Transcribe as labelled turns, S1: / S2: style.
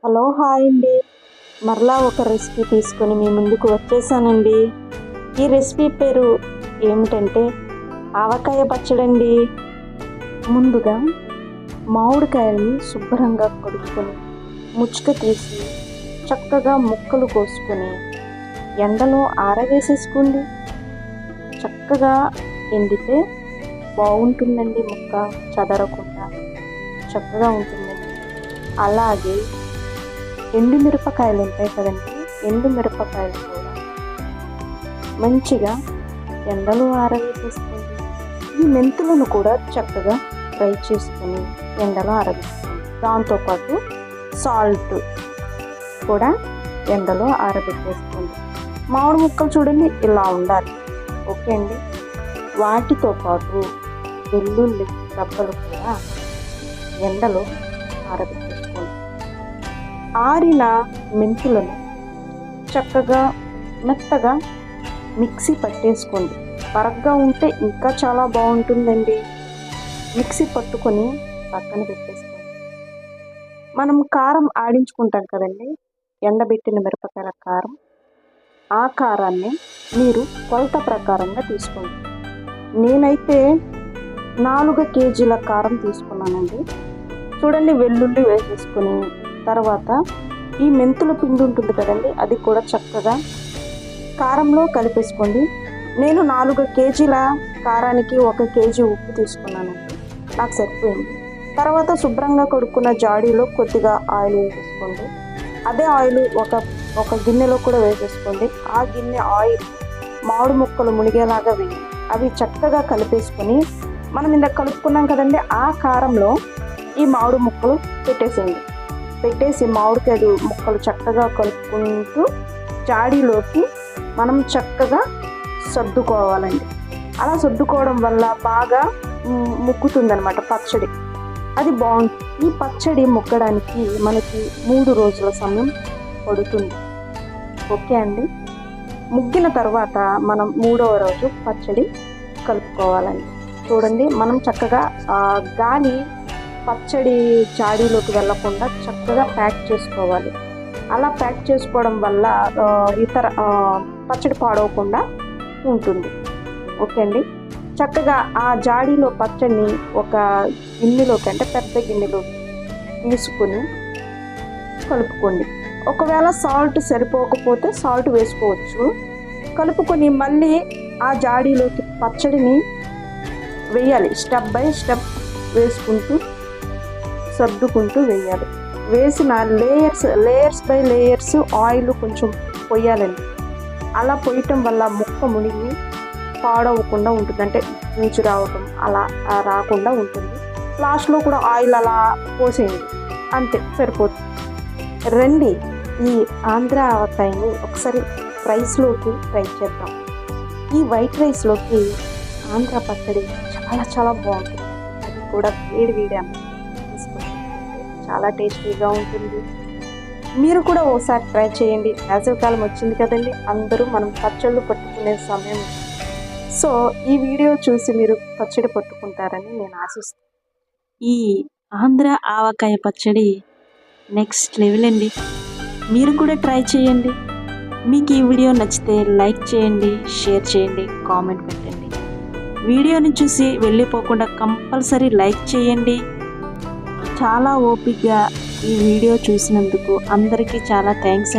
S1: Hello hi అండి. మరలా ఒక రెసిపీ తీసుకొని మీ ముందుకు వచ్చేసానండి. ఈ రెసిపీ పేరు ఏమిటంటే ఆవకాయ పచ్చడండి. ముందుగా మామిడికాయల్ని శుభ్రంగా కడుక్కొని ముచ్చుక తీసి చక్కగా ముక్కలు కోసుకొని ఎండలో ఆరవేసేసుకోండి. చక్కగా ఎండితే బాగుంటుందండి, ముక్క చదరకుండా చక్కగా ఉంటుందండి. అలాగే ఎండు మిరపకాయలు ఉంటాయి కదండి, ఎండు మిరపకాయలు కూడా మంచిగా ఎండలో ఆరవేసేసుకోండి. ఈ మెంతులను కూడా చక్కగా ఫ్రై చేసుకొని ఎండలో ఆరబెట్టుకోండి. దాంతోపాటు సాల్ట్ కూడా ఎండలో ఆరబెట్టేసుకోండి. మామిడి ముక్కలు చూడండి ఇలా ఉండాలి. ఓకే అండి. వాటితో పాటు వెల్లుల్లి రబ్బలు కూడా ఎండలో ఆరబెట్టేసుకోండి. ఆరిన మెంతులను చక్కగా మెత్తగా మిక్సీ పట్టేసుకోండి. బరగ్గా ఉంటే ఇంకా చాలా బాగుంటుందండి. మిక్సీ పట్టుకొని పక్కన పెట్టేసుకోండి. మనం కారం ఆడించుకుంటాం కదండి, ఎండబెట్టిన మిరపకాయల కారం. ఆ కారాన్ని మీరు కొలత ప్రకారంగా తీసుకోండి. నేనైతే 4 కేజీల కారం తీసుకున్నానండి. చూడండి, వెల్లుల్లి వేసేసుకొని తర్వాత ఈ మెంతుల పిండి ఉంటుంది కదండి, అది కూడా చక్కగా కారంలో కలిపేసుకోండి. నేను 4 కేజీల కారానికి 1 కేజీ ఉప్పు తీసుకున్నానండి, నాకు సరిపోయింది. తర్వాత శుభ్రంగా కడుక్కున్న జాడీలో కొద్దిగా ఆయిల్ వేసేసుకోండి. అదే ఆయిల్ ఒక గిన్నెలో కూడా వేసేసుకోండి. ఆ గిన్నె ఆయిల్ మామిడి ముక్కలు మునిగేలాగా వేయండి. అవి చక్కగా కలిపేసుకొని మనం ఇందాక కలుపుకున్నాం కదండి, ఆ కారంలో ఈ మామిడి ముక్కలు పెట్టేసి మామిడికాయలు ముక్కలు చక్కగా కలుపుకుంటూ జాడీలోకి మనం చక్కగా సర్దుకోవాలండి. అలా సర్దుకోవడం వల్ల బాగా ముక్కుతుందనమాట పచ్చడి. అది బాగుంటుంది. ఈ పచ్చడి ముక్కడానికి మనకి 3 రోజుల సమయం పడుతుంది. ఓకే అండి. ముగ్గిన తర్వాత మనం 3వ రోజు పచ్చడి కలుపుకోవాలండి. చూడండి, మనం చక్కగా గాలి పచ్చడి జాడీలోకి వెళ్ళకుండా చక్కగా ప్యాక్ చేసుకోవాలి. అలా ప్యాక్ చేసుకోవడం వల్ల ఇతర పచ్చడి పాడవకుండా ఉంటుంది. ఓకే అండి. చక్కగా ఆ జాడీలో పచ్చడిని ఒక గిన్నెలోకి, అంటే పెద్ద గిన్నెలోకి తీసుకొని కలుపుకోండి. ఒకవేళ సాల్ట్ సరిపోకపోతే సాల్ట్ వేసుకోవచ్చు. కలుపుకొని మళ్ళీ ఆ జాడీలోకి పచ్చడిని వేయాలి. స్టెప్ బై స్టెప్ వేసుకుంటూ సర్దుకుంటూ వేయాలి. వేసిన లేయర్స్ బై లేయర్స్ ఆయిల్ కొంచెం పొయ్యాలండి. అలా పొయ్యటం వల్ల ముక్క మునిగి పాడవకుండా ఉంటుంది, అంటే రుచి రావటం అలా రాకుండా ఉంటుంది. లాస్ట్లో కూడా ఆయిల్ అలా పోసేయండి, అంతే సరిపోతుంది. రండి, ఈ ఆంధ్ర ఆవకాయని ఒకసారి రైస్లోకి ట్రై చేద్దాం. ఈ వైట్ రైస్లోకి ఆంధ్ర పచ్చడి చాలా చాలా బాగుంటుంది. అది కూడా వేడి తీసుకుంటే చాలా టేస్టీగా ఉంటుంది. మీరు కూడా ఓసారి ట్రై చేయండి. వేసవికాలం వచ్చింది కదండి, అందరూ మనం పచ్చళ్ళు పట్టుకునే సమయం. సో ఈ వీడియో చూసి మీరు పచ్చడి పట్టుకుంటారని నేను ఆశిస్తాను. ఈ ఆంధ్ర ఆవకాయ పచ్చడి నెక్స్ట్ లెవెల్ అండి. మీరు కూడా ట్రై చేయండి. మీకు ఈ వీడియో నచ్చితే లైక్ చేయండి, షేర్ చేయండి, కామెంట్ పెట్టండి. వీడియోని చూసి వెళ్ళిపోకుండా కంపల్సరీ లైక్ చేయండి. చాలా ఓపికగా ఈ వీడియో చూసినందుకు అందరికీ చాలా థ్యాంక్స్ అండి.